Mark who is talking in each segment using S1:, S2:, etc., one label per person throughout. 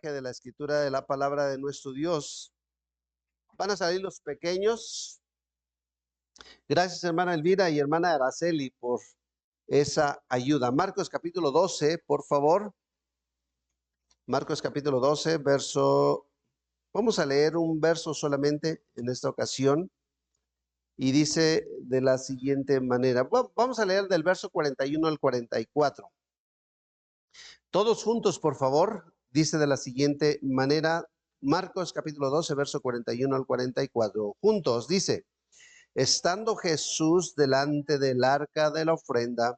S1: pasaje de la escritura de la palabra de nuestro Dios. Van a salir los pequeños. Gracias, hermana Elvira y hermana Araceli, por esa ayuda. Marcos capítulo 12, por favor. Marcos capítulo 12, vamos a leer un verso solamente en esta ocasión. Y dice de la siguiente manera. Vamos a leer del verso 41 al 44. Todos juntos, por favor. Dice de la siguiente manera, Marcos capítulo 12, verso 41 al 44. Juntos, dice: estando Jesús delante del arca de la ofrenda,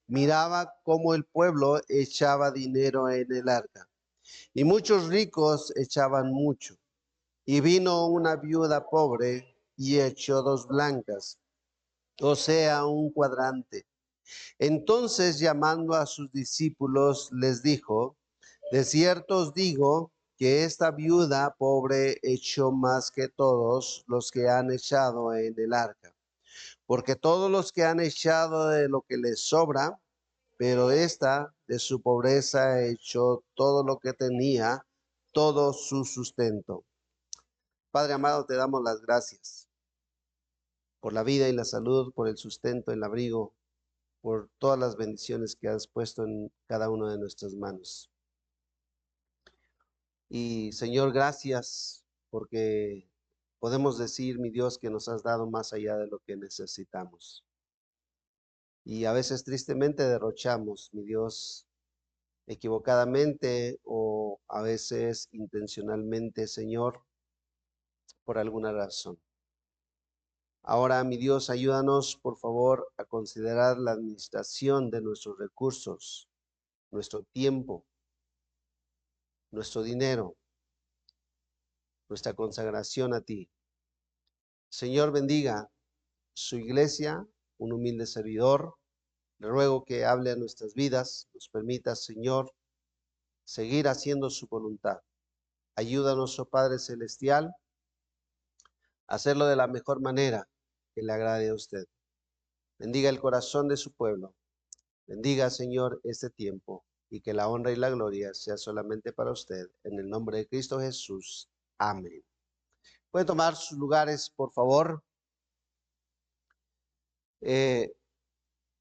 S1: miraba cómo el pueblo echaba dinero en el arca, y muchos ricos echaban mucho. Y vino una viuda pobre y echó 2 blancas, o sea, un cuadrante. Entonces, llamando a sus discípulos, les dijo: de cierto os digo que esta viuda pobre echó más que todos los que han echado en el arca, porque todos los que han echado de lo que les sobra, pero esta de su pobreza echó todo lo que tenía, todo su sustento. Padre amado, te damos las gracias por la vida y la salud, por el sustento, el abrigo, por todas las bendiciones que has puesto en cada una de nuestras manos. Y Señor, gracias porque podemos decir, mi Dios, que nos has dado más allá de lo que necesitamos. Y a veces tristemente derrochamos, mi Dios, equivocadamente o a veces intencionalmente, Señor, por alguna razón. Ahora, mi Dios, ayúdanos, por favor, a considerar la administración de nuestros recursos, nuestro tiempo, nuestro dinero, nuestra consagración a ti. Señor, bendiga su iglesia, un humilde servidor. Le ruego que hable a nuestras vidas, nos permita, Señor, seguir haciendo su voluntad. Ayúdanos, oh Padre Celestial, a hacerlo de la mejor manera que le agrade a usted. Bendiga el corazón de su pueblo. Bendiga, Señor, este tiempo, y que la honra y la gloria sea solamente para usted. En el nombre de Cristo Jesús. Amén. Pueden tomar sus lugares, por favor.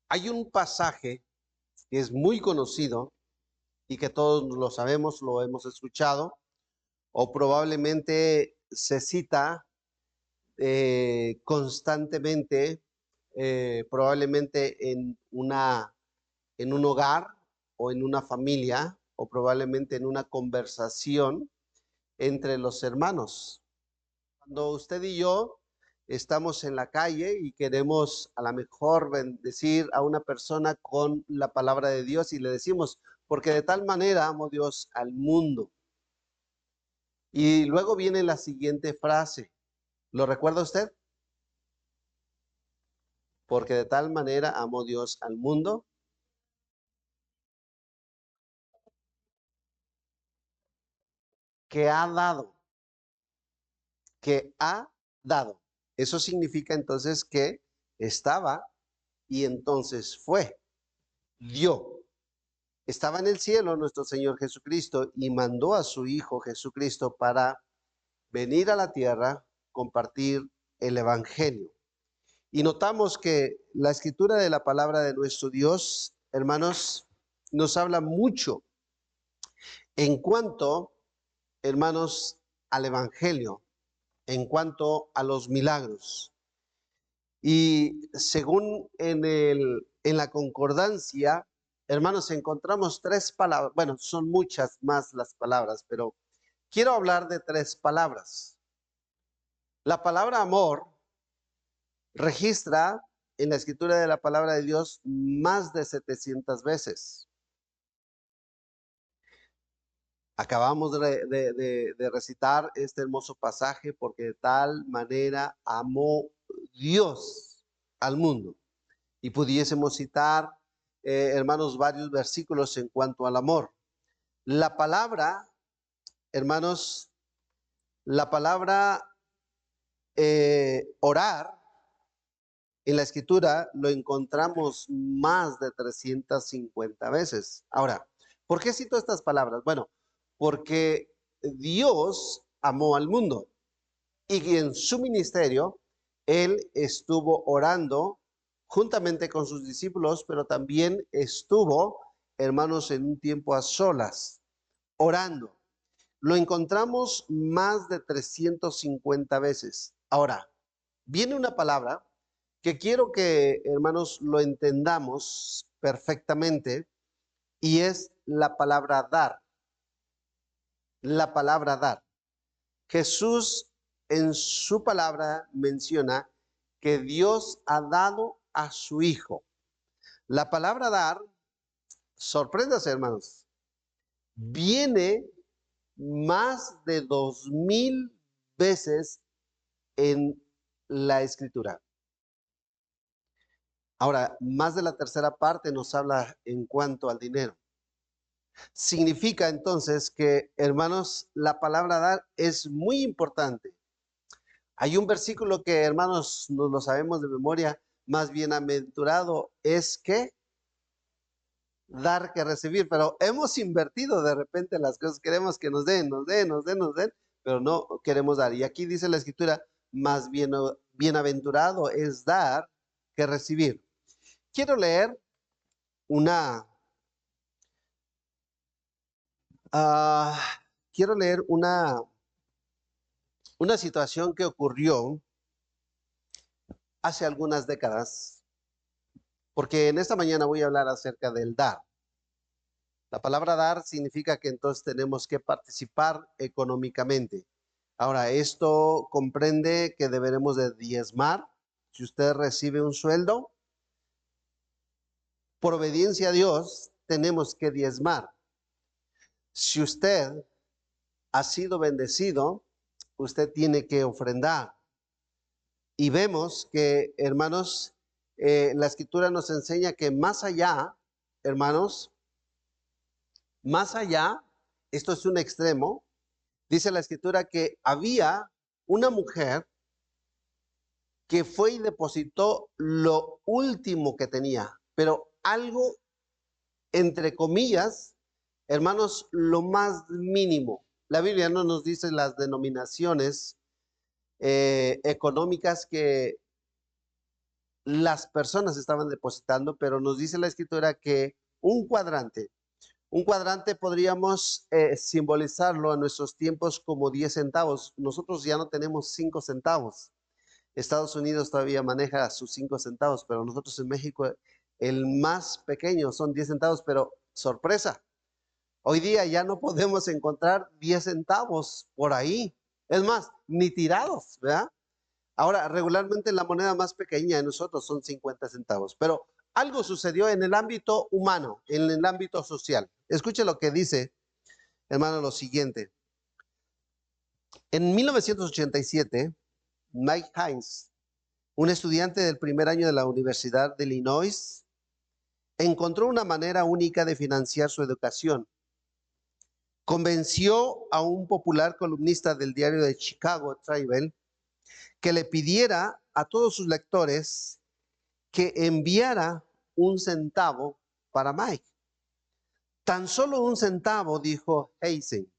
S1: Hay un pasaje que es muy conocido y que todos lo sabemos, lo hemos escuchado, o probablemente se cita constantemente, probablemente en un hogar o en una familia, o probablemente en una conversación entre los hermanos. Cuando usted y yo estamos en la calle y queremos a lo mejor bendecir a una persona con la palabra de Dios y le decimos: porque de tal manera amó Dios al mundo. Y luego viene la siguiente frase. ¿Lo recuerda usted? Porque de tal manera amó Dios al mundo. Que ha dado. Que ha dado. Eso significa entonces que estaba y entonces fue. Dio. Estaba en el cielo nuestro Señor Jesucristo y mandó a su Hijo Jesucristo para venir a la tierra, compartir el Evangelio. Y notamos que la escritura de la palabra de nuestro Dios, hermanos, nos habla mucho en cuanto, hermanos, al Evangelio, en cuanto a los milagros. Y según en la concordancia, hermanos, encontramos 3 palabras. Bueno, son muchas más las palabras, pero quiero hablar de 3 palabras. La palabra amor registra en la escritura de la palabra de Dios más de 700 veces. Acabamos de recitar este hermoso pasaje: porque de tal manera amó Dios al mundo. Y pudiésemos citar, hermanos, varios versículos en cuanto al amor. La palabra, hermanos, la palabra orar en la escritura lo encontramos más de 350 veces. Ahora, ¿por qué cito estas palabras? Bueno, porque Dios amó al mundo y en su ministerio Él estuvo orando juntamente con sus discípulos, pero también estuvo, hermanos, en un tiempo a solas, orando. Lo encontramos más de 350 veces. Ahora, viene una palabra que quiero que, hermanos, lo entendamos perfectamente y es la palabra dar. La palabra dar. Jesús en su palabra menciona que Dios ha dado a su Hijo. La palabra dar, sorpréndase, hermanos, viene más de 2000 veces en la Escritura. Ahora, más de la tercera parte nos habla en cuanto al dinero. Significa entonces que, hermanos, la palabra dar es muy importante. Hay un versículo que, hermanos, nos lo sabemos de memoria, más bienaventurado es que dar que recibir, pero hemos invertido de repente las cosas, queremos que nos den, pero no queremos dar. Y aquí dice la Escritura, más bienaventurado es dar que recibir. Quiero leer una, ah, quiero leer una situación que ocurrió hace algunas décadas, porque en esta mañana voy a hablar acerca del dar. La palabra dar significa que entonces tenemos que participar económicamente. Ahora, esto comprende que deberemos de diezmar. Si usted recibe un sueldo, por obediencia a Dios, tenemos que diezmar. Si usted ha sido bendecido, usted tiene que ofrendar. Y vemos que, hermanos, la Escritura nos enseña que más allá, hermanos, más allá, esto es un extremo, dice la Escritura que había una mujer que fue y depositó lo último que tenía, pero algo, entre comillas, hermanos, lo más mínimo. La Biblia no nos dice las denominaciones económicas que las personas estaban depositando, pero nos dice la Escritura que un cuadrante podríamos simbolizarlo en nuestros tiempos como 10 centavos. Nosotros ya no tenemos 5 centavos. Estados Unidos todavía maneja sus 5 centavos, pero nosotros en México el más pequeño son 10 centavos, pero sorpresa, hoy día ya no podemos encontrar 10 centavos por ahí. Es más, ni tirados, ¿verdad? Ahora, regularmente la moneda más pequeña de nosotros son 50 centavos, pero algo sucedió en el ámbito humano, en el ámbito social. Escuche lo que dice, hermano, lo siguiente. En 1987, Mike Hines, un estudiante del primer año de la Universidad de Illinois, encontró una manera única de financiar su educación. Convenció a un popular columnista del diario de Chicago Tribune que le pidiera a todos sus lectores que enviara un centavo para Mike. Tan solo un centavo, dijo Heisen.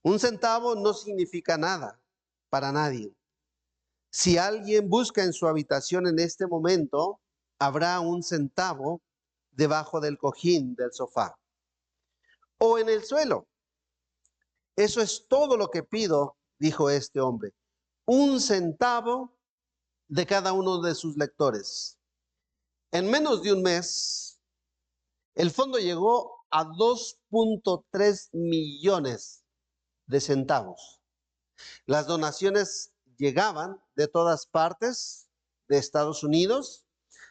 S1: Un centavo no significa nada para nadie. Si alguien busca en su habitación en este momento, habrá un centavo debajo del cojín del sofá o en el suelo. Eso es todo lo que pido, dijo este hombre. Un centavo de cada uno de sus lectores. En menos de un mes, el fondo llegó a 2.3 millones de centavos. Las donaciones llegaban de todas partes de Estados Unidos,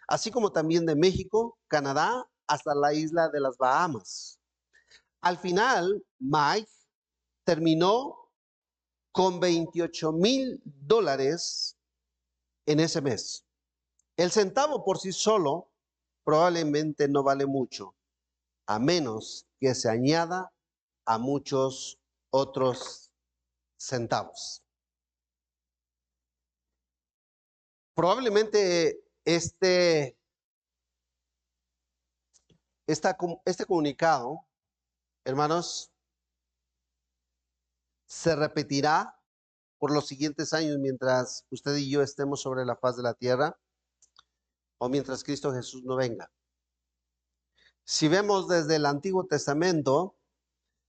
S1: así como también de México, Canadá, hasta la isla de las Bahamas. Al final, Mike terminó con $28,000 en ese mes. El centavo por sí solo probablemente no vale mucho, a menos que se añada a muchos otros centavos. Probablemente este comunicado, hermanos, se repetirá por los siguientes años mientras usted y yo estemos sobre la faz de la tierra o mientras Cristo Jesús no venga. Si vemos desde el Antiguo Testamento,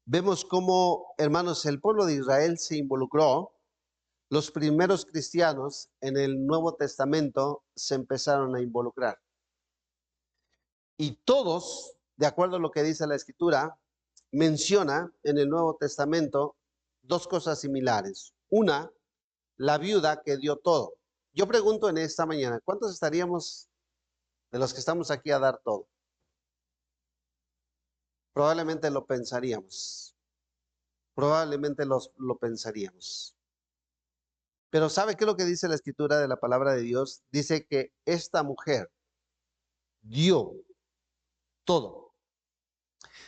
S1: vemos cómo, hermanos, el pueblo de Israel se involucró. Los primeros cristianos en el Nuevo Testamento se empezaron a involucrar. Y todos, de acuerdo a lo que dice la Escritura, menciona en el Nuevo Testamento dos cosas similares. Una, la viuda que dio todo. Yo pregunto en esta mañana, ¿cuántos estaríamos de los que estamos aquí a dar todo? Probablemente lo pensaríamos. Probablemente lo pensaríamos. Pero ¿sabe qué es lo que dice la Escritura de la palabra de Dios? Dice que esta mujer dio todo.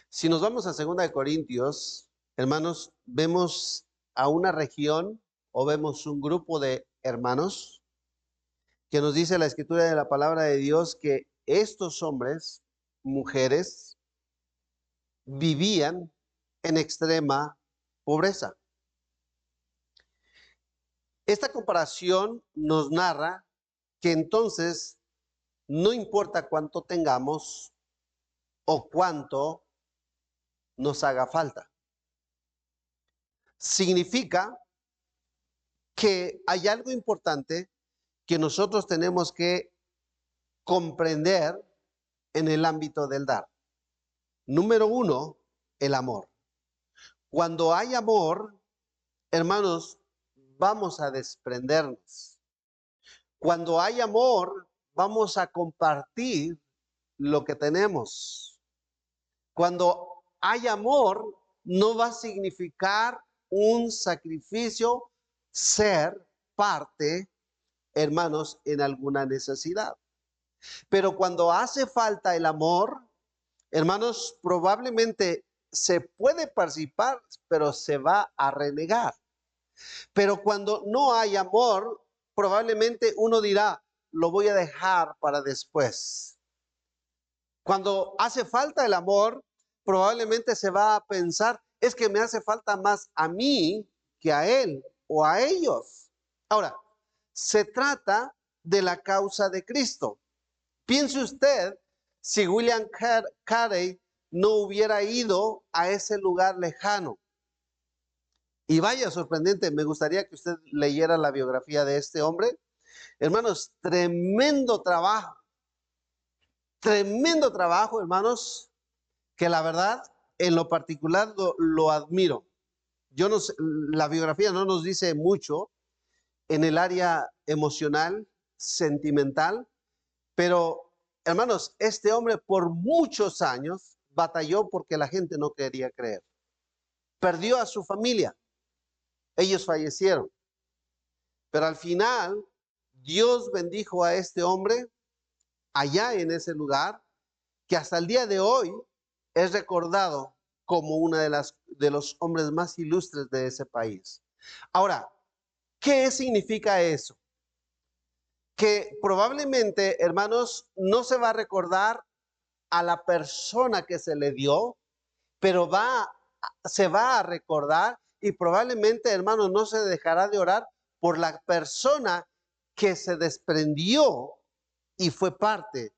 S1: Si nos vamos a 2 Corintios, hermanos, vemos a una región o vemos un grupo de hermanos que nos dice la Escritura de la palabra de Dios que estos hombres, mujeres, vivían en extrema pobreza. Esta comparación nos narra que entonces no importa cuánto tengamos o cuánto nos haga falta. Significa que hay algo importante que nosotros tenemos que comprender en el ámbito del dar. Número uno, el amor. Cuando hay amor, hermanos, vamos a desprendernos. Cuando hay amor, vamos a compartir lo que tenemos. Cuando hay amor, no va a significar un sacrificio ser parte, hermanos, en alguna necesidad. Pero cuando hace falta el amor, hermanos, probablemente se puede participar, pero se va a renegar. Pero cuando no hay amor, probablemente uno dirá, lo voy a dejar para después. Cuando hace falta el amor, probablemente se va a pensar, es que me hace falta más a mí que a él o a ellos. Ahora, se trata de la causa de Cristo. Piense usted si William Carey no hubiera ido a ese lugar lejano. Y vaya sorprendente, me gustaría que usted leyera la biografía de este hombre. Hermanos, tremendo trabajo, hermanos, que la verdad, en lo particular, lo admiro. Yo no sé, la biografía no nos dice mucho en el área emocional, sentimental, pero, hermanos, este hombre por muchos años batalló porque la gente no quería creer. Perdió a su familia. Ellos fallecieron. Pero al final, Dios bendijo a este hombre allá en ese lugar, que hasta el día de hoy es recordado como uno de los hombres más ilustres de ese país. Ahora, ¿qué significa eso? Que probablemente, hermanos, no se va a recordar a la persona que se le dio, pero se va a recordar y probablemente, hermanos, no se dejará de orar por la persona que se desprendió y fue parte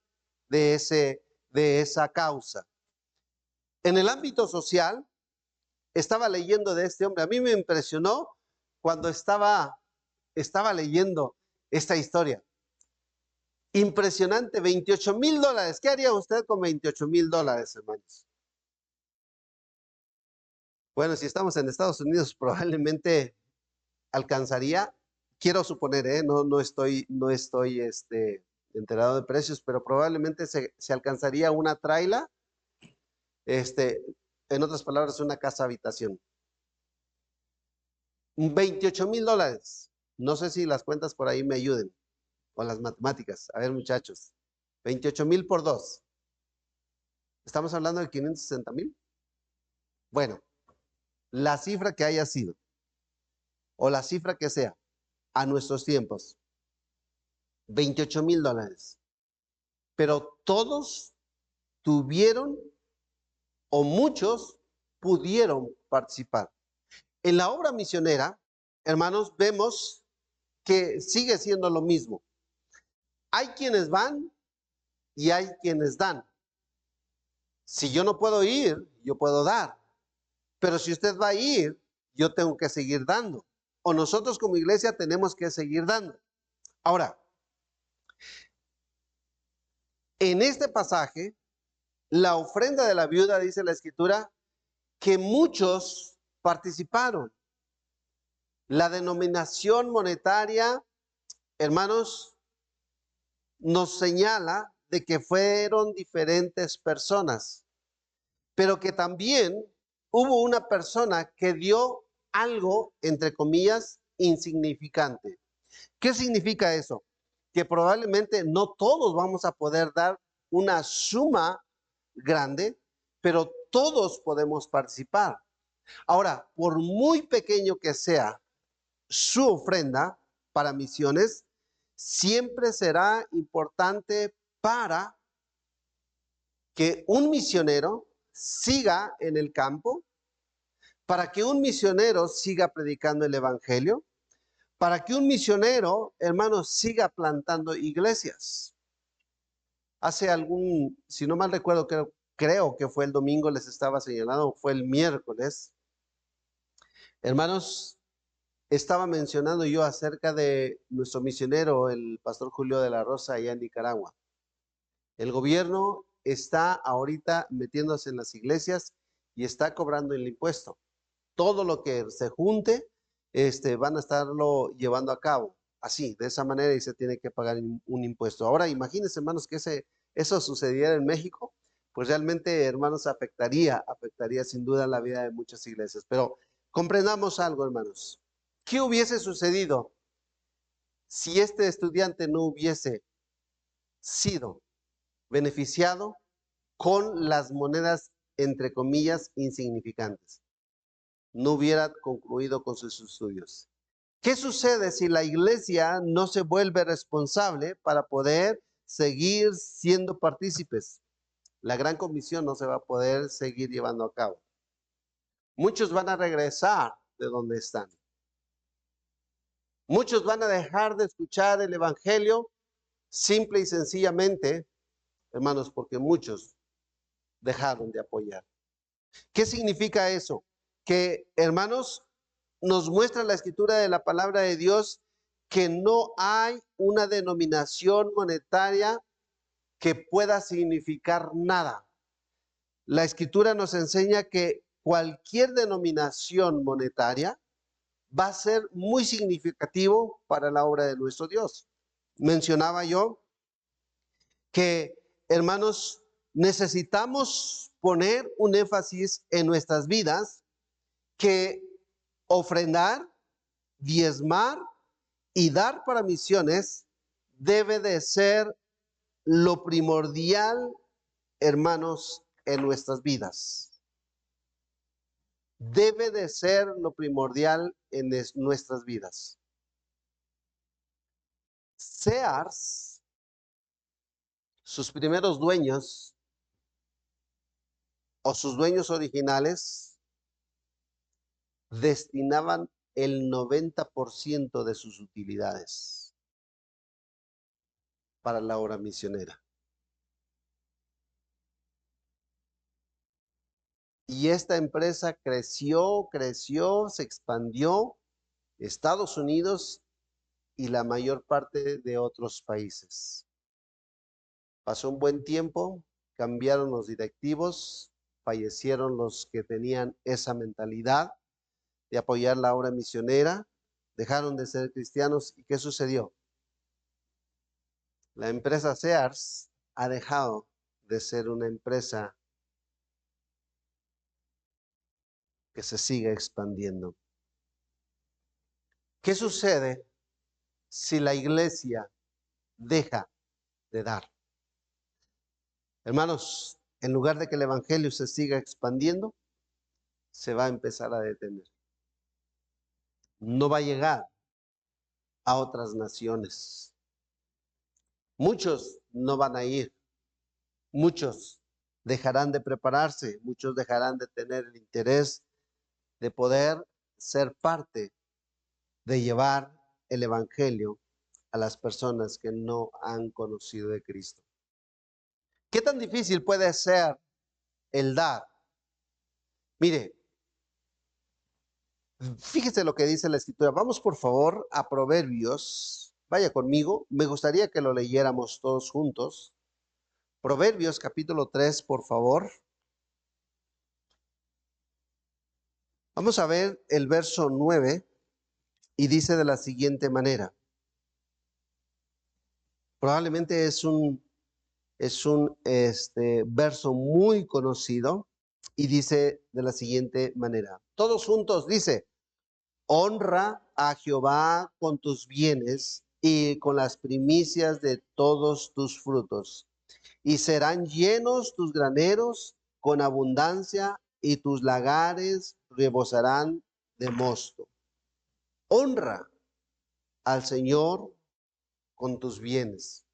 S1: de esa causa. En el ámbito social, estaba leyendo de este hombre. A mí me impresionó cuando estaba leyendo esta historia. Impresionante, $28,000. ¿Qué haría usted con $28,000, hermanos? Bueno, si estamos en Estados Unidos, probablemente alcanzaría, quiero suponer, no estoy enterado de precios, pero probablemente se alcanzaría una traila, en otras palabras, una casa habitación. $28,000. No sé si las cuentas por ahí me ayuden, o las matemáticas. A ver, muchachos, 28,000 por 2. ¿Estamos hablando de 560,000? Bueno, la cifra que haya sido, o la cifra que sea, a nuestros tiempos, $28,000. Pero todos tuvieron, o muchos pudieron participar. En la obra misionera, hermanos, vemos que sigue siendo lo mismo. Hay quienes van y hay quienes dan. Si yo no puedo ir, yo puedo dar. Pero si usted va a ir, yo tengo que seguir dando. O nosotros como iglesia tenemos que seguir dando. Ahora, en este pasaje, la ofrenda de la viuda, dice la Escritura, que muchos participaron. La denominación monetaria, hermanos, nos señala de que fueron diferentes personas, pero que también hubo una persona que dio algo, entre comillas, insignificante. ¿Qué significa eso? Que probablemente no todos vamos a poder dar una suma grande, pero todos podemos participar. Ahora, por muy pequeño que sea su ofrenda para misiones, siempre será importante para que un misionero siga en el campo, para que un misionero siga predicando el evangelio, para que un misionero, hermanos, siga plantando iglesias. Hace si no mal recuerdo, creo que fue el domingo, les estaba señalando, fue el miércoles. Hermanos, estaba mencionando yo acerca de nuestro misionero, el pastor Julio de la Rosa, allá en Nicaragua. El gobierno está ahorita metiéndose en las iglesias y está cobrando el impuesto. Todo lo que se junte, van a estarlo llevando a cabo. Así, de esa manera, y se tiene que pagar un impuesto. Ahora, imagínense, hermanos, que eso sucediera en México, pues realmente, hermanos, afectaría sin duda la vida de muchas iglesias. Pero comprendamos algo, hermanos. ¿Qué hubiese sucedido si este estudiante no hubiese sido beneficiado con las monedas, entre comillas, insignificantes? No hubiera concluido con sus estudios. ¿Qué sucede si la iglesia no se vuelve responsable para poder seguir siendo partícipes? La gran comisión no se va a poder seguir llevando a cabo. Muchos van a regresar de donde están. Muchos van a dejar de escuchar el evangelio simple y sencillamente, hermanos, porque muchos dejaron de apoyar. ¿Qué significa eso? Que, hermanos, nos muestra la escritura de la palabra de Dios que no hay una denominación monetaria que pueda significar nada. La escritura nos enseña que cualquier denominación monetaria va a ser muy significativo para la obra de nuestro Dios. Mencionaba yo que, hermanos, necesitamos poner un énfasis en nuestras vidas que ofrendar, diezmar y dar para misiones debe de ser lo primordial, hermanos, en nuestras vidas. Debe de ser lo primordial en nuestras vidas. Sears, sus primeros dueños o sus dueños originales destinaban el 90% de sus utilidades para la obra misionera. Y esta empresa creció, se expandió, Estados Unidos y la mayor parte de otros países. Pasó un buen tiempo, cambiaron los directivos, fallecieron los que tenían esa mentalidad de apoyar la obra misionera, dejaron de ser cristianos. ¿Y qué sucedió? La empresa Sears ha dejado de ser una empresa que se sigue expandiendo. ¿Qué sucede si la iglesia deja de dar? Hermanos, en lugar de que el evangelio se siga expandiendo, se va a empezar a detener. No va a llegar a otras naciones. Muchos no van a ir. Muchos dejarán de prepararse. Muchos dejarán de tener el interés de poder ser parte de llevar el evangelio a las personas que no han conocido de Cristo. ¿Qué tan difícil puede ser el dar? Mire, fíjese lo que dice la Escritura. Vamos por favor a Proverbios. Vaya conmigo. Me gustaría que lo leyéramos todos juntos. Proverbios capítulo 3, por favor. Vamos a ver el verso 9 y dice de la siguiente manera. Probablemente es un verso muy conocido y dice de la siguiente manera. Todos juntos dice: honra a Jehová con tus bienes y con las primicias de todos tus frutos, y serán llenos tus graneros con abundancia y tus lagares rebosarán de mosto. Honra al Señor con tus bienes.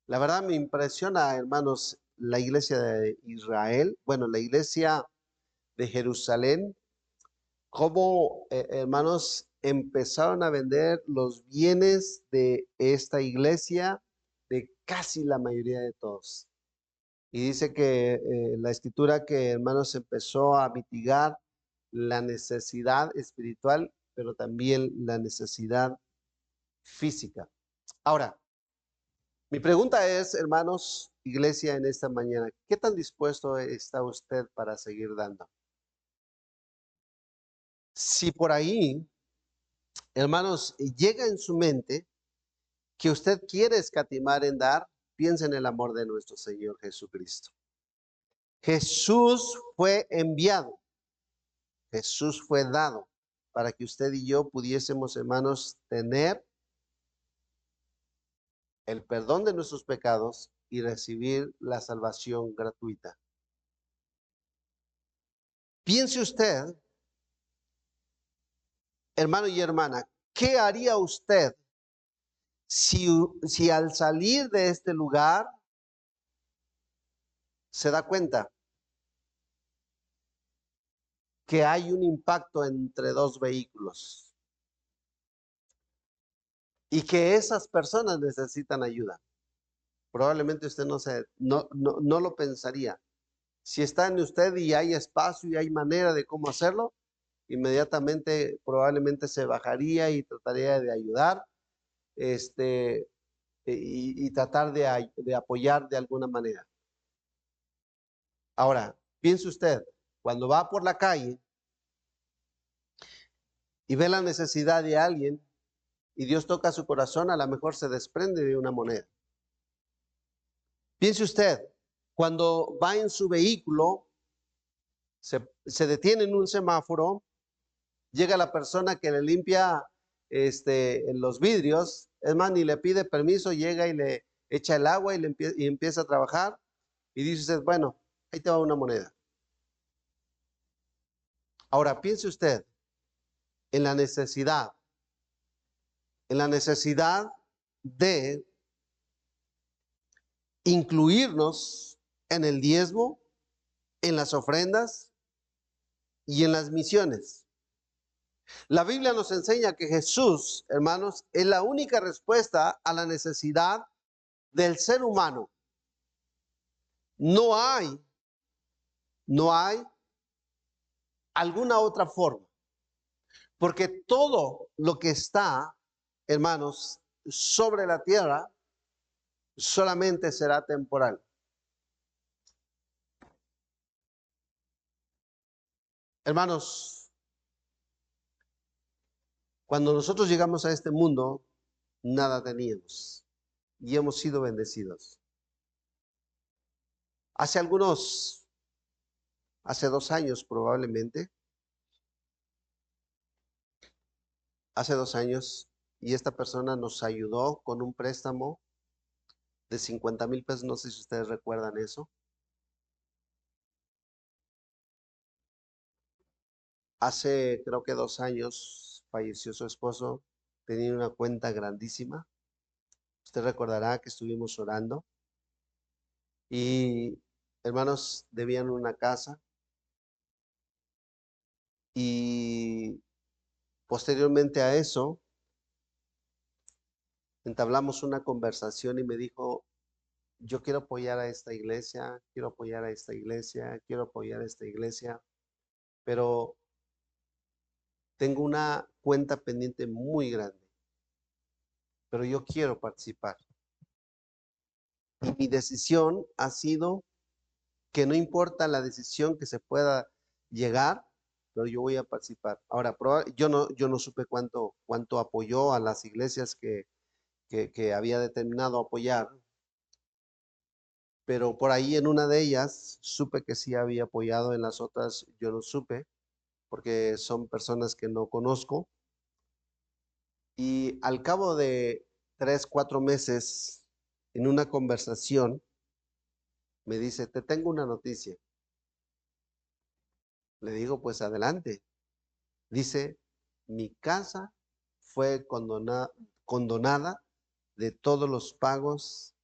S1: La verdad me impresiona, hermanos, la iglesia de Israel, bueno, la iglesia de Jerusalén, cómo, hermanos, empezaron a vender los bienes de esta iglesia, de casi la mayoría de todos. Y dice que la escritura que, hermanos, empezó a mitigar la necesidad espiritual, pero también la necesidad física. Ahora, mi pregunta es, hermanos, iglesia, en esta mañana, ¿qué tan dispuesto está usted para seguir dando? Si por ahí, hermanos, llega en su mente que usted quiere escatimar en dar, piense en el amor de nuestro Señor Jesucristo. Jesús fue enviado, Jesús fue dado para que usted y yo pudiésemos, hermanos, tener el perdón de nuestros pecados y recibir la salvación gratuita. Piense usted, hermano y hermana, ¿qué haría usted si al salir de este lugar se da cuenta que hay un impacto entre dos vehículos y que esas personas necesitan ayuda? Probablemente usted no lo pensaría. Si está en usted y hay espacio y hay manera de cómo hacerlo, inmediatamente probablemente se bajaría y trataría de ayudar, y tratar de apoyar de alguna manera. Ahora, piense usted, cuando va por la calle y ve la necesidad de alguien y Dios toca su corazón, a lo mejor se desprende de una moneda. Piense usted, cuando va en su vehículo, se detiene en un semáforo, llega la persona que le limpia los vidrios, es más, ni le pide permiso, llega y le echa el agua y empieza a trabajar, y dice usted, bueno, ahí te va una moneda. Ahora, piense usted en la necesidad de incluirnos en el diezmo, en las ofrendas y en las misiones. La Biblia nos enseña que Jesús, hermanos, es la única respuesta a la necesidad del ser humano. No hay alguna otra forma, porque todo lo que está, hermanos, sobre la tierra solamente será temporal. Hermanos, cuando nosotros llegamos a este mundo, nada teníamos y hemos sido bendecidos. Hace 2 años probablemente, hace 2 años, y esta persona nos ayudó con un préstamo de 50,000 pesos, no sé si ustedes recuerdan eso. Hace creo que 2 años falleció su esposo, tenía una cuenta grandísima. Usted recordará que estuvimos orando y, hermanos, debían una casa Y posteriormente a eso, entablamos una conversación y me dijo, yo quiero apoyar a esta iglesia, quiero apoyar a esta iglesia, quiero apoyar a esta iglesia, pero tengo una cuenta pendiente muy grande, pero yo quiero participar. Y mi decisión ha sido que no importa la decisión que se pueda llegar, pero yo voy a participar. Ahora, yo no supe cuánto apoyó a las iglesias que había determinado apoyar, pero por ahí en una de ellas supe que sí había apoyado, en las otras yo no supe, porque son personas que no conozco. Y al cabo de 3, 4 meses, en una conversación, me dice, te tengo una noticia. Le digo, pues adelante. Dice, mi casa fue condonada de todos los pagos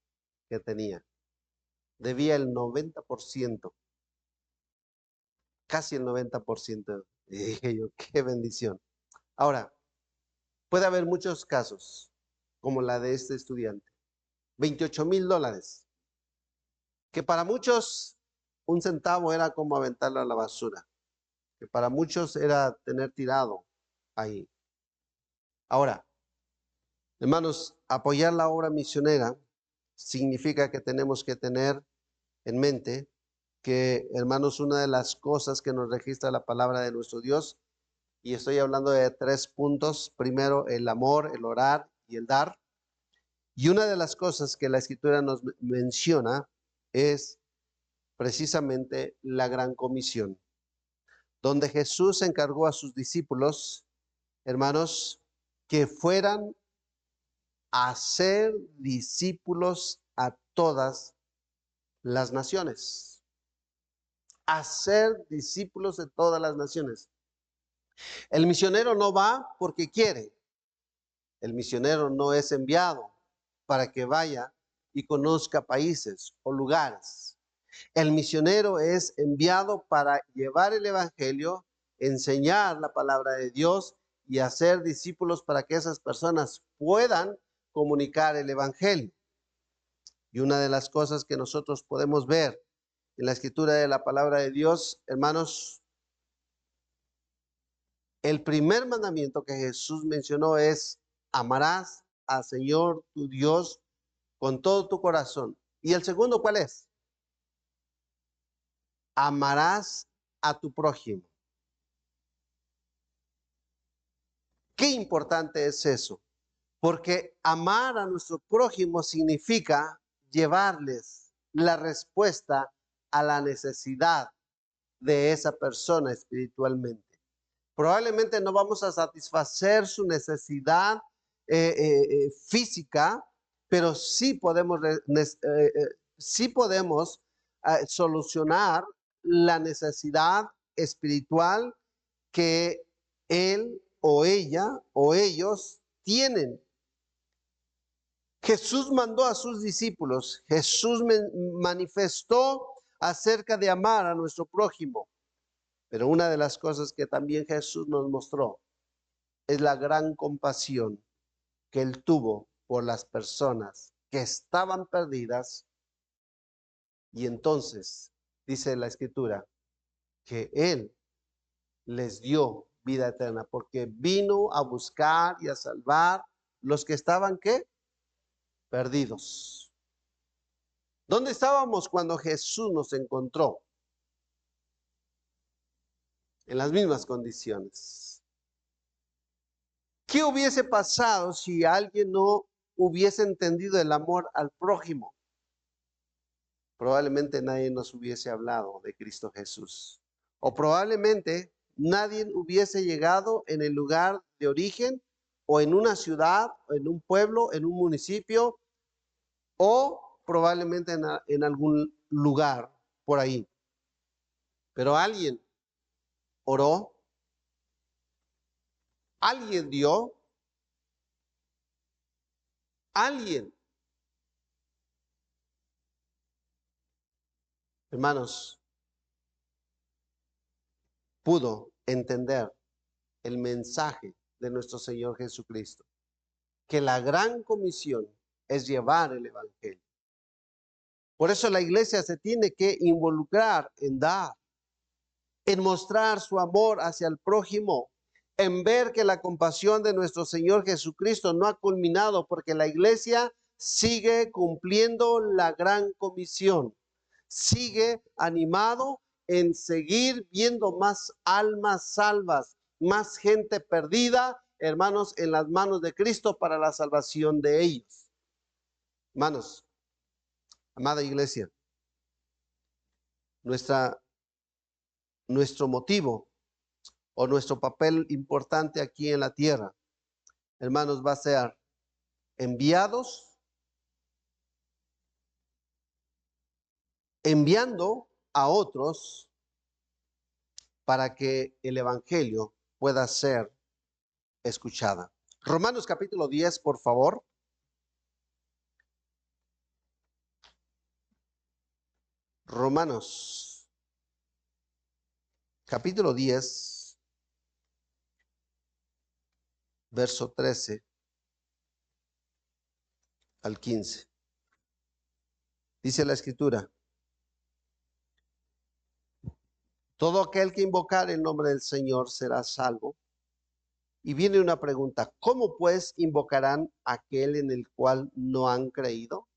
S1: que tenía. Debía el 90%, casi el 90%. Y dije yo, qué bendición. Ahora, puede haber muchos casos, como la de este estudiante. $28,000, que para muchos un centavo era como aventarlo a la basura, que para muchos era tener tirado ahí. Ahora, hermanos, apoyar la obra misionera significa que tenemos que tener en mente que, hermanos, una de las cosas que nos registra la palabra de nuestro Dios, y estoy hablando de 3 puntos: primero, el amor, el orar y el dar. Y una de las cosas que la Escritura nos menciona es precisamente la gran comisión, donde Jesús encargó a sus discípulos, hermanos, que fueran a ser discípulos a todas las naciones. A ser discípulos de todas las naciones. El misionero no va porque quiere. El misionero no es enviado para que vaya y conozca países o lugares. El misionero es enviado para llevar el evangelio, enseñar la palabra de Dios y hacer discípulos para que esas personas puedan comunicar el evangelio. Y una de las cosas que nosotros podemos ver en la escritura de la palabra de Dios, hermanos, el primer mandamiento que Jesús mencionó es: amarás al Señor tu Dios con todo tu corazón. ¿Y el segundo cuál es? Amarás a tu prójimo. Qué importante es eso, porque amar a nuestro prójimo significa llevarles la respuesta a la necesidad de esa persona espiritualmente. Probablemente no vamos a satisfacer su necesidad física, pero sí podemos solucionar la necesidad espiritual que él o ella o ellos tienen. Jesús mandó a sus discípulos, Jesús manifestó acerca de amar a nuestro prójimo. Pero una de las cosas que también Jesús nos mostró es la gran compasión que Él tuvo por las personas que estaban perdidas. Y entonces dice la Escritura que Él les dio vida eterna, porque vino a buscar y a salvar los que estaban, ¿qué? Perdidos. ¿Dónde estábamos cuando Jesús nos encontró? En las mismas condiciones. ¿Qué hubiese pasado si alguien no hubiese entendido el amor al prójimo? Probablemente nadie nos hubiese hablado de Cristo Jesús. O probablemente nadie hubiese llegado en el lugar de origen, o en una ciudad, o en un pueblo, en un municipio, o probablemente en algún lugar por ahí. Pero alguien oró, alguien dio, alguien. Hermanos, pudo entender el mensaje de nuestro Señor Jesucristo, que la gran comisión es llevar el evangelio. Por eso la iglesia se tiene que involucrar en dar, en mostrar su amor hacia el prójimo, en ver que la compasión de nuestro Señor Jesucristo no ha culminado, porque la iglesia sigue cumpliendo la gran comisión, sigue animado en seguir viendo más almas salvas, más gente perdida, hermanos, en las manos de Cristo para la salvación de ellos. Hermanos, amada iglesia, nuestro motivo o nuestro papel importante aquí en la tierra, hermanos, va a ser enviando a otros para que el evangelio pueda ser escuchada. Romanos capítulo 10, por favor. Romanos capítulo 10, verso 13 al 15. Dice la escritura: todo aquel que invocar el nombre del Señor será salvo. Y viene una pregunta: ¿cómo pues invocarán aquel en el cual no han creído?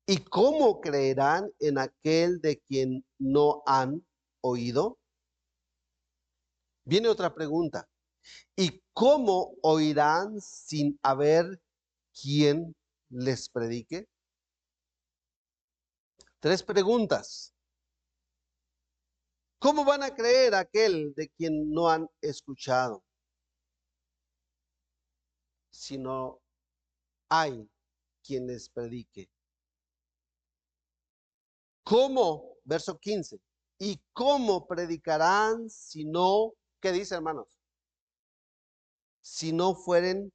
S1: ¿Y cómo creerán en aquel de quien no han oído? Viene otra pregunta: ¿y cómo oirán sin haber quien les predique? Tres preguntas. ¿Cómo van a creer aquel de quien no han escuchado si no hay quien les predique? ¿Cómo? Verso 15. ¿Y cómo predicarán si no, qué dice, hermanos? Si no fueren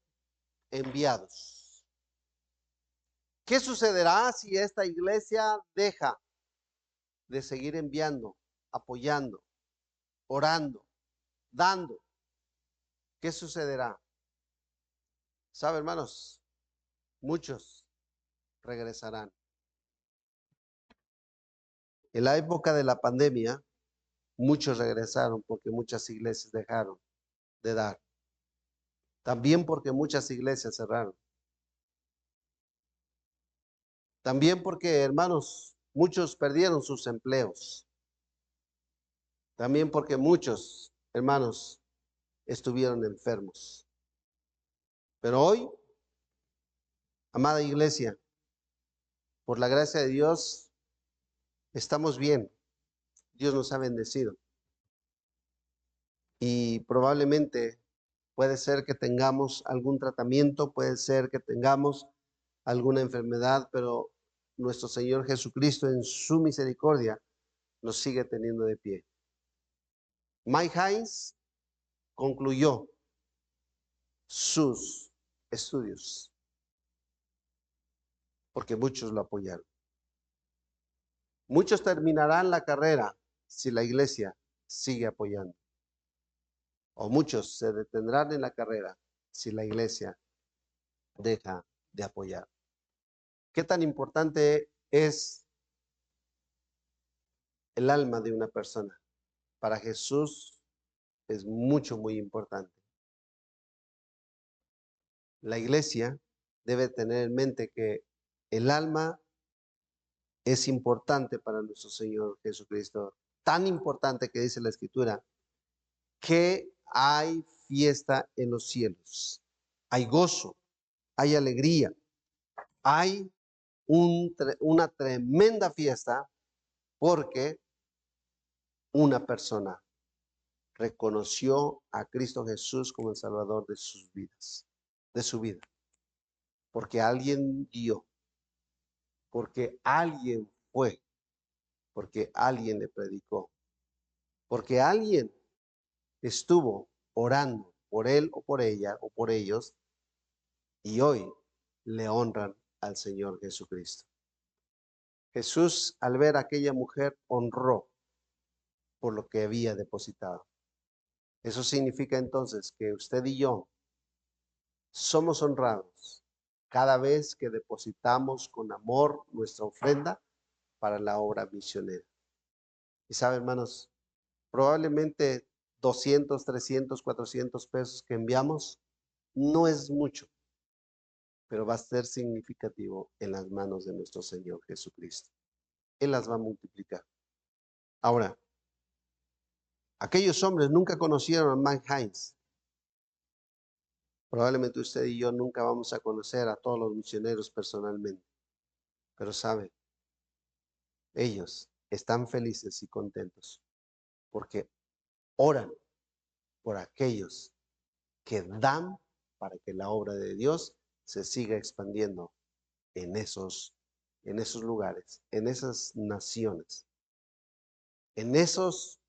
S1: enviados. ¿Qué sucederá si esta iglesia deja de seguir enviando, apoyando, orando, dando? ¿Qué sucederá? ¿Sabe, hermanos? Muchos regresarán. En la época de la pandemia, muchos regresaron porque muchas iglesias dejaron de dar. También porque muchas iglesias cerraron. También porque, hermanos, muchos perdieron sus empleos. También porque muchos, hermanos, estuvieron enfermos. Pero hoy, amada iglesia, por la gracia de Dios, estamos bien. Dios nos ha bendecido. Y probablemente puede ser que tengamos algún tratamiento, puede ser que tengamos alguna enfermedad, pero nuestro Señor Jesucristo en su misericordia nos sigue teniendo de pie. Mike Hines concluyó sus estudios porque muchos lo apoyaron. Muchos terminarán la carrera si la iglesia sigue apoyando. O muchos se detendrán en la carrera si la iglesia deja de apoyar. ¿Qué tan importante es el alma de una persona? Para Jesús es muy importante. La iglesia debe tener en mente que el alma es importante para nuestro Señor Jesucristo. Tan importante que dice la Escritura que hay fiesta en los cielos. Hay gozo, hay alegría, hay una tremenda fiesta porque una persona reconoció a Cristo Jesús como el Salvador de sus vidas, de su vida. Porque alguien dio, porque alguien fue, porque alguien le predicó, porque alguien estuvo orando por él o por ella o por ellos y hoy le honran al Señor Jesucristo. Jesús, al ver a aquella mujer, honró por lo que había depositado. Eso significa entonces que usted y yo somos honrados cada vez que depositamos con amor nuestra ofrenda para la obra misionera. Y sabe, hermanos, probablemente 200, 300, 400 pesos que enviamos no es mucho, pero va a ser significativo en las manos de nuestro Señor Jesucristo. Él las va a multiplicar. Ahora, aquellos hombres nunca conocieron a Mike Hines. Probablemente usted y yo nunca vamos a conocer a todos los misioneros personalmente, pero sabe, ellos están felices y contentos porque oran por aquellos que dan para que la obra de Dios se siga expandiendo en esos lugares, en esas naciones, en esos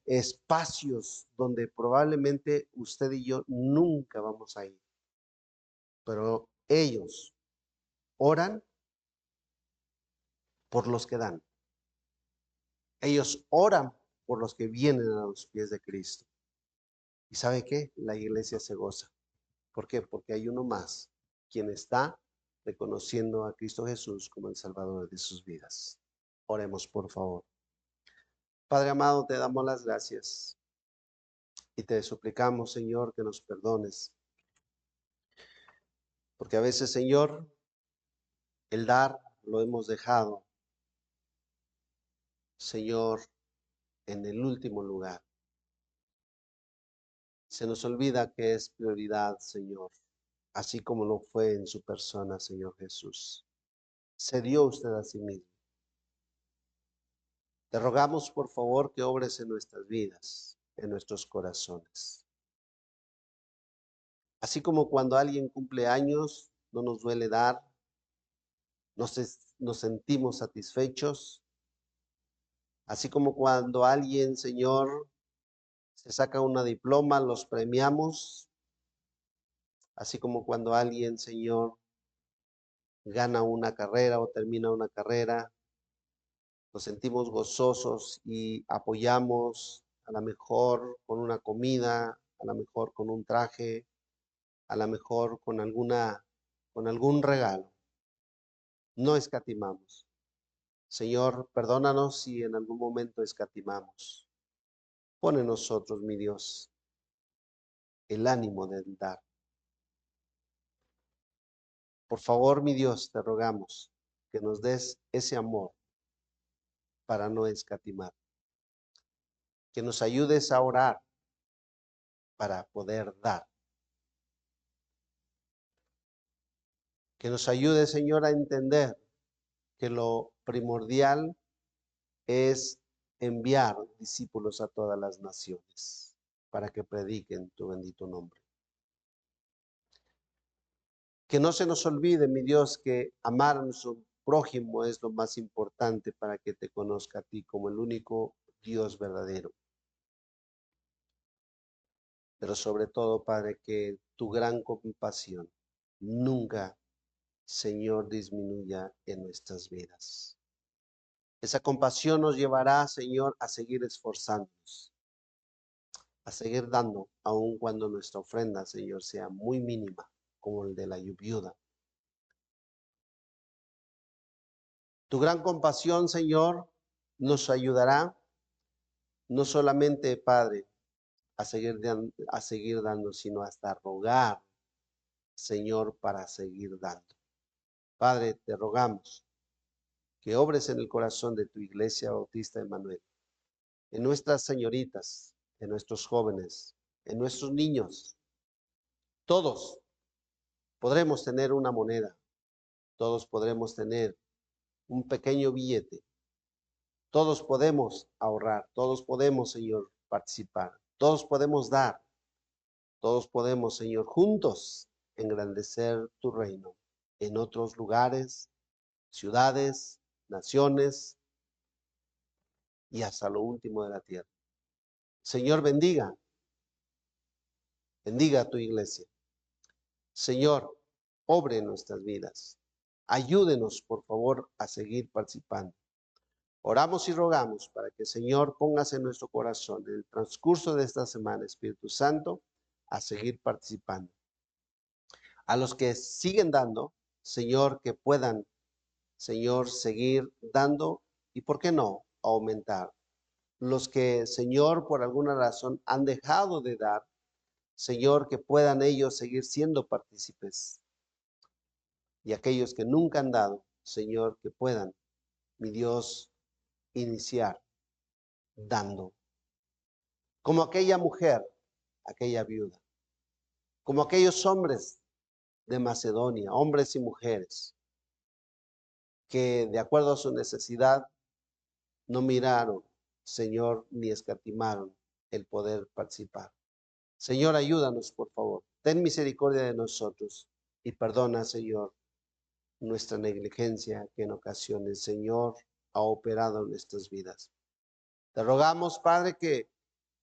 S1: espacios donde probablemente usted y yo nunca vamos a ir. Pero ellos oran por los que dan. Ellos oran por los que vienen a los pies de Cristo. ¿Y sabe qué? La iglesia se goza. ¿Por qué? Porque hay uno más, quien está reconociendo a Cristo Jesús como el Salvador de sus vidas. Oremos, por favor. Padre amado, te damos las gracias y te suplicamos, Señor, que nos perdones. Porque a veces, Señor, el dar lo hemos dejado, Señor, en el último lugar. Se nos olvida que es prioridad, Señor, así como lo fue en su persona, Señor Jesús. Se dio usted a sí mismo. Te rogamos, por favor, que obres en nuestras vidas, en nuestros corazones. Así como cuando alguien cumple años, no nos duele dar, nos sentimos satisfechos. Así como cuando alguien, Señor, se saca una diploma, los premiamos. Así como cuando alguien, Señor, gana una carrera o termina una carrera, nos sentimos gozosos y apoyamos, a lo mejor con una comida, a lo mejor con un traje, a lo mejor con algún regalo. No escatimamos. Señor, perdónanos si en algún momento escatimamos. Pon en nosotros, mi Dios, el ánimo de dar. Por favor, mi Dios, te rogamos que nos des ese amor para no escatimar. Que nos ayudes a orar para poder dar. Que nos ayude, Señor, a entender que lo primordial es enviar discípulos a todas las naciones para que prediquen tu bendito nombre. Que no se nos olvide, mi Dios, que amar a nuestro prójimo es lo más importante para que te conozca a ti como el único Dios verdadero. Pero sobre todo, Padre, que tu gran compasión nunca, Señor, disminuya en nuestras vidas. Esa compasión nos llevará, Señor, a seguir esforzándonos, a seguir dando, aun cuando nuestra ofrenda, Señor, sea muy mínima, como el de la viuda. Tu gran compasión, Señor, nos ayudará no solamente, Padre, a seguir dando, sino hasta rogar, Señor, para seguir dando. Padre, te rogamos que obres en el corazón de tu Iglesia Bautista Emmanuel, en nuestras señoritas, en nuestros jóvenes, en nuestros niños. Todos podremos tener una moneda, todos podremos tener un pequeño billete, todos podemos ahorrar, todos podemos, Señor, participar, todos podemos dar, todos podemos, Señor, juntos engrandecer tu reino en otros lugares, ciudades, naciones y hasta lo último de la tierra. Señor, bendiga a tu iglesia. Señor, obre en nuestras vidas. Ayúdenos, por favor, a seguir participando. Oramos y rogamos para que el Señor pongas en nuestro corazón en el transcurso de esta semana, Espíritu Santo, a seguir participando. A los que siguen dando, Señor, que puedan, Señor, seguir dando y, ¿por qué no?, aumentar. Los que, Señor, por alguna razón han dejado de dar, Señor, que puedan ellos seguir siendo partícipes. Y aquellos que nunca han dado, Señor, que puedan, mi Dios, iniciar dando. Como aquella mujer, aquella viuda. Como aquellos hombres de Macedonia, hombres y mujeres, que de acuerdo a su necesidad no miraron, Señor, ni escatimaron el poder participar. Señor, ayúdanos, por favor. Ten misericordia de nosotros y perdona, Señor, nuestra negligencia que en ocasiones, Señor, ha operado en nuestras vidas. Te rogamos, Padre, que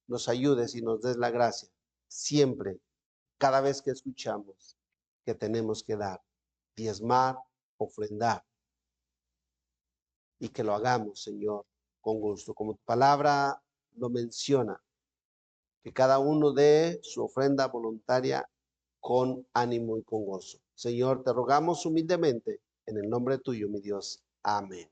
S1: nos ayudes y nos des la gracia siempre, cada vez que escuchamos que tenemos que dar, diezmar, ofrendar, y que lo hagamos, Señor, con gusto, como tu palabra lo menciona, que cada uno dé su ofrenda voluntaria con ánimo y con gozo. Señor, te rogamos humildemente en el nombre tuyo, mi Dios. Amén.